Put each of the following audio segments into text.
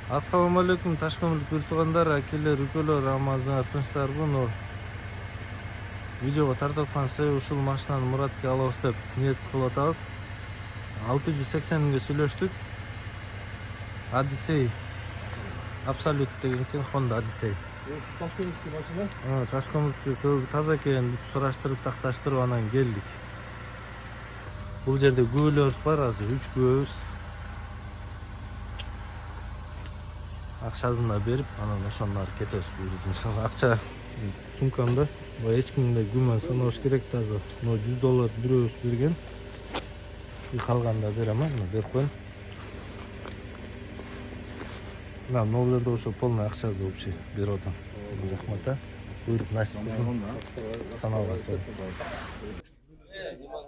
Assalamu alaikum Tashkentlik yurtdoshlar, akalar, ukalar, Ramazon tinchlarmi? Videoga tartibgan so'y ushul mashinani Muratga olamiz deb niyat qilib atamiz. 680 mingga söylöştük. Odyssey Absolute degan ekan, Honda Odyssey. Tashkentskiy mashina. Tashkentskiy so'gi toza ekan, so'rashtirib taqtashtirib anan keldik. Bu yerda guvlarimiz bor, hozir 3 guvimiz. Akşazını berip, anan oşanlar ketemiz buyuruz inşallah. Akça sumkamda, bu hech kimde gumman sanoş gerek taza. No $100 biroz bergen. Qalganda beraman, berib qo'ying. Nam nolarda o'sha polni akchasi вообще berodan. Rahmat. Buyurib nasib qilsin. Sanoat.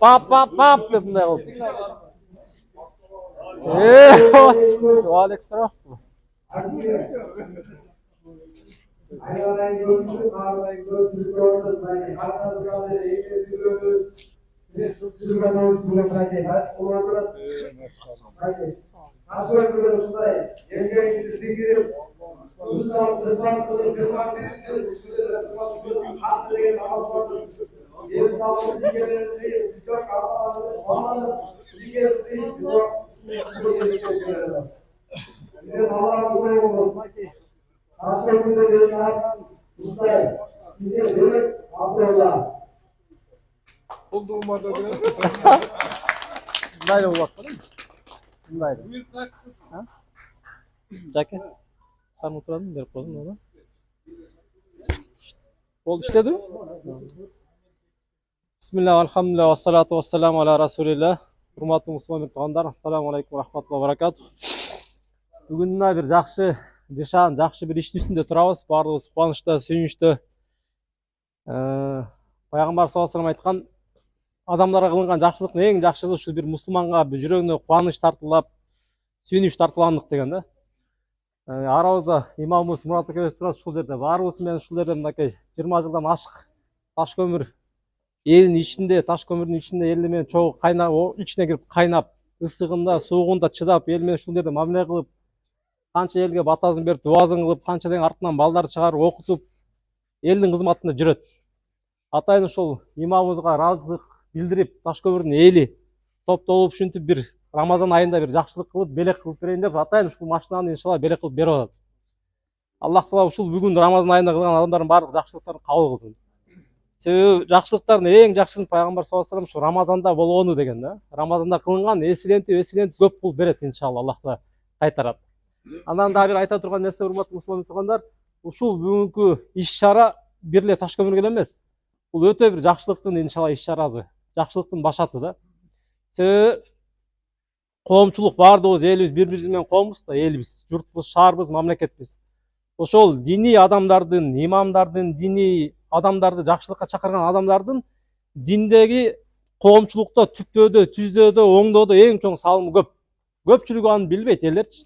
Pap deb bunday olsun. Aleykümselam. Bunday da bo'ladi. Bunday. Ha? Jaka. Sen oturadın, berip qo'ydim ona. Oldu işledi mi? Bismillah, alhamdulillah, vassalatu vassalamu ala rasulillah. Hurmatli musulmon yurtdoshlar, assalomu alaykum va rahmatullohi va barakatuh. Bugun bir yaxshi dishon, yaxshi bir ishning ustida turamiz. Bardığımız quvonchda, suyunchda. Payg'ambar sollallohu alayhi vasallam aytgan, adamlarga qilingan yaxshilikning eng yaxshisi shu bir musulmonga bir yuragine quvonch tortilib, suyunch tortilganlik deganda. Aramızda imamımız Murat aka turadi, shu yerda barimiz men shu yerda mынакей 20 жылдан ашық таш көмір елдің ішінде, таш көмірдің ішінде елмен çoğu қайнап, içine girip қайнап, ысығында, суығында чыдап, елмен шу жерде мамиле кылып, қанша елге батасын беріп, дуазын кылып, қанша деген артынан балдар шығарып, оқытып, елдің қызметінде жүреді. Атайын ошол имамымызға разылық билдирип, таш көмірдің ели топтолуп, ушинтип bir Ramazan ayında bir жақсылық қылып, белек қылып берейін деп, атайын ушул машинаны иншалла белек қылып беріп атат. Аллах Таала ушул бүгүн Рамазан айында кылган адамдардын баардык жақсылықтарын кабыл кылсын. Себеби жақсылықтардың эң жақсысын пайгамбар саллаллаху алейхи ва саллям шу Рамазанда болгону деген да. Рамазанда кылынган эсилентип көп пул берет иншалла, Аллах Таала кайтарат. Андан да бир айта турган нерсе, урматтуу мусулман тургандар, ушул бүгүнкү иш-чара бир эле таш көмүргө эмес. Бул өтө бир жақсылықтын иншалла иш-чарасы, жақсылықтын башаты да. Себеби коомчулук бардыбыз, элибиз бири-бириз менен коомбуз да, элибиз, журтбуз, шаарбыз, мамлекетбиз. Ошол дини адамдардын, имамдардын, дини адамдарды жакшылыкка чакырган адамдардын диндеги коомчулукта түптөөдө, түздөөдө, оңдоодо эң чоң салымы көп. Көпчүлүгү аны билбейт элдерчи.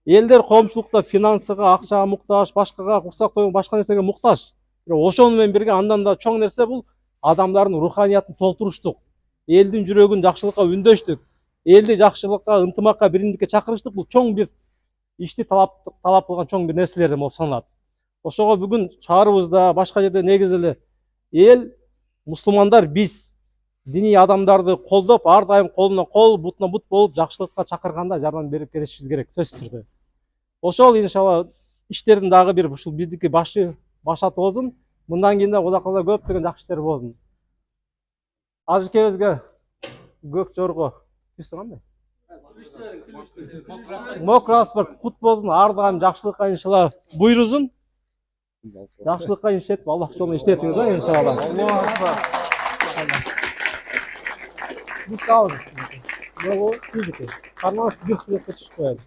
Элдер коомчулукта финансыга, акчага муктаж, башкага курсак тоюң, башка нерсеге муктаж. Ошону менен бирге андан да чоң нерсе бул адамдардын руханиятын толтуруштук, элдин жүрөгүн жакшылыкка үндөштүк, элди жакшылыкка, ынтымакка, биримдикке чакырыштык. Бул чоң бир ишти талап кылган чоң бир нерселерден болуп саналат. Ошого бүгүн шаарыбызда, башка жерде негизи эле эл, мусулмандар биз дини адамдарды колдоп, ар дайым колуна кол, бутуна бут болуп, жакшылыкка чакырганда жардам берип келишибиз керек, сөзсүз түрдө. Ошол иншалла иштердин дагы бир ушул биздики башаты болсун. Мындан кийин да Кудай кааласа көптөгөн жакшы иштер болсун. Ажыкебизге көк жорго түз тургандай. Мокраспорт кут болсун, ар дайым жакшылыкка иншалла буйрузун. Жакшылыкка иштеп, Аллах жолунда иштетиңиз да иншалла. Аллаху акбар. Бу сау. Бу түздүк. Кармаш бир сүрөткө чыгып коёлу.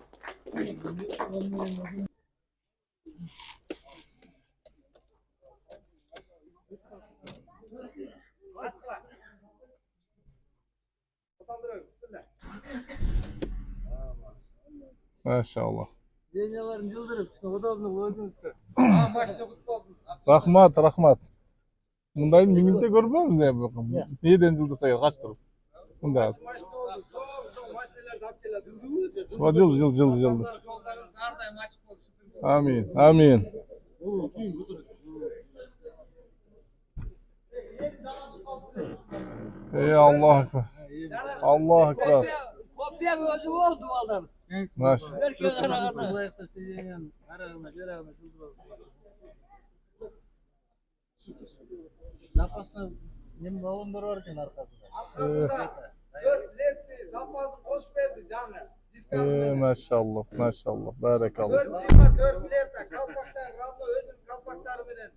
Maşallah. Денелерин жылдырып, удобно өзүңүзгө. Рахмат. Мындайын миңинте көрбөбүз эми. Неден жылдырса кач туруп. Мындай. Жыл. Amin. Amin. Ey Allah ekber. Allah ekber. Kopya gözü oldu vallahi. Maş. Herkes arasında. Zapasını nem balonlar varken arkasında. Dört leddi, zapası boş verdi canı. Maşallah. Maşallah. Barakallah. Dört zima, dört leddi. Kalpaklar, Rabbi özün kalpakları bilen.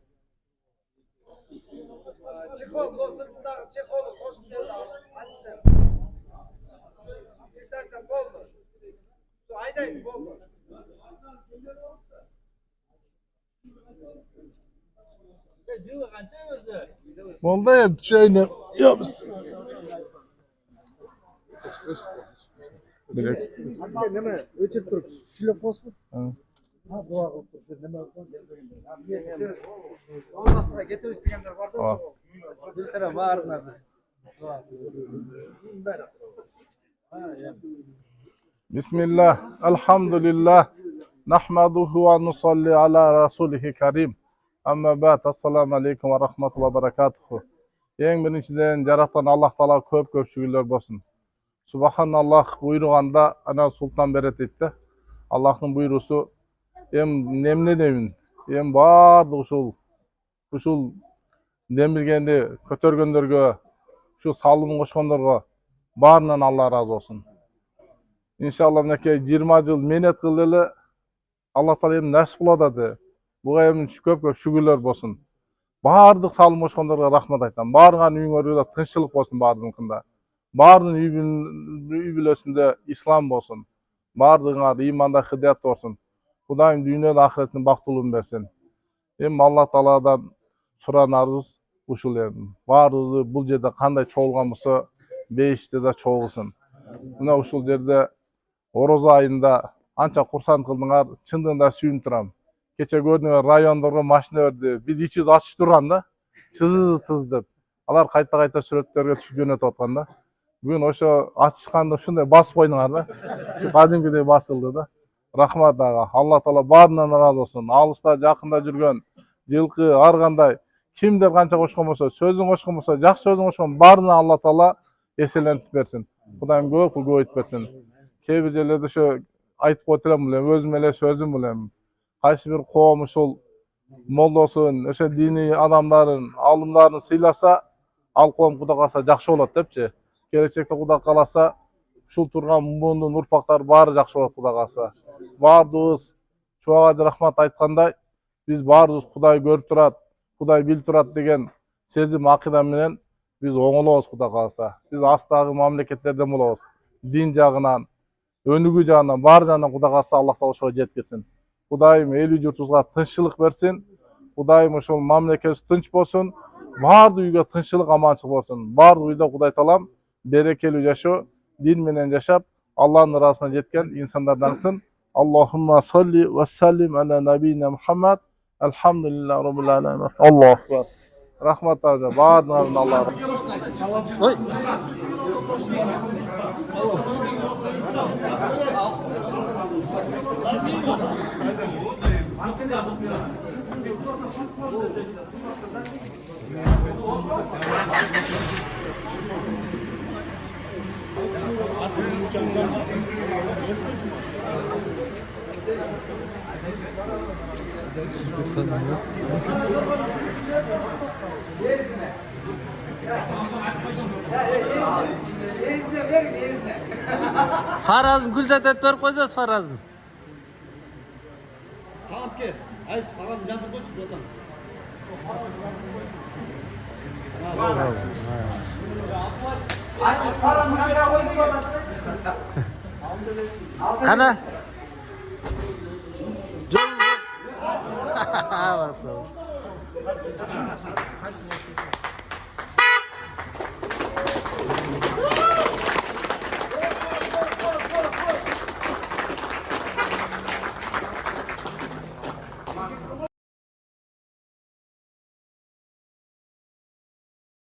Çikol, o sırtındaki çikolu koşup geldi abi. Asistan. İstersen bol mu? Şu aydayız bol mu? Molda hep şeyle yapsın. Direkt. Neme? Öçüp durup, şile kosmu. Ha, dua kılıp, neme? Olmazsa getir isteyenler var da. Bir sıra var mı? Bismillah. Elhamdülillah. Nahmaduhu ve nusalli ala rasulihi karim. Amma ba'd. Assalamu aleykum ve rahmetullahi ve berekatuhu. En birinciden jaratan Allah Taala köp şükürler bolsun. Subhanallah buyurganda ana sultan beret etti. Allah'ın buyrusu hem nemli demin hem bardı uşul demirgendi kötörgönlerge şu salım koşkonlarga barынан Allah razı olsun. İnşallah mineke 20 yıl menet kıldılı Allah Taala hem nasip kıladadı. Buga hem köp şükürler bolsun. Bardık salım koşkonlarga rahmat aytam. Bargan üyüңөрgө тынччылык болсун бардыгында. Бардын үй бүлөсүндө ислам болсун. Бардыгыңар иманда хидayat болсун. Кудайым дүйнөдө ахиреттин бактылуун берсин. Эми Алла Тааладан суранарыбыз ушул эми. Баарыбызды бул жерде кандай чогулган болсо, бейиште да чогулсун. Мына ушул жерде Орозо айында анча курсант кылдыңар, чындыгында сүйүнүп турам. Кече көрдүңөр райондорго машина берди. Биз ичибиз ачып турган да, тыз деп. Алар кайта сүрөттөргө түшүп жөнөтүп аткан да. Бүгүн ошо ачышканда ушундай басып койдуңар да. Кадимкидей басылды да. Рахмат ага. Алла Таала баарынан ыраазы болсун. Алыста, жакында жүргөн жылкы ар кандай кимдер канча кошкон болсо, сөзүн кошкон болсо, жакшы сөзүн кошкон баарына Алла Таала эселентип берсин. Кудайым көбөйтүп берсин. Кээ бир жерлерде ошо айтып коет элем билем, өзүм эле сөзүм билем. Кайсы бир коом ушул молдосун, ошо диний адамдарын, алымдарын сыйласа, ал коом Кудай кааласа жакшы болот депчи. Келечекте Кудай кааласа, ушул турган мундун урпактары баары жакшы болот Кудай кааласа. Баардыгыбыз чубага рахмат айткандай, биз баарыбыз Кудай көрүп турат, Кудай билип турат деген сезим акыйда менен биз оңолобуз Кудай кааласа. Биз астагы мамлекеттерден болобуз. Дин жагынан, өнүгүү жагынан, баары жагынан Кудай кааласа Аллах Таала ошого жеткирсин. Кудайым эли журтубузга тынччылык берсин. Кудайым ошол мамлекетибиз тынч болсун. Баардык үйгө тынччылык, аманчылык болсун. Баардык үйдө Кудай Таалам берекелүү жашоо, дин менен жашап, Аллахтын ыраазына жеткен инсандардан кылсын. Аллахумма салли ва саллим аля набийина Мухаммад. Elhamdülillah Rabbil Alemin. Allahu Ekber. Rahmat abi. Bağırın Allah'a. Oy. Faraz'ın Gülzat et berip koyacağız Faraz'ın. Tamam ki. Ayş Faraz'ın canını koysun buradan. Aziz paranı kaça koyduk orada? Kana? Maşallah.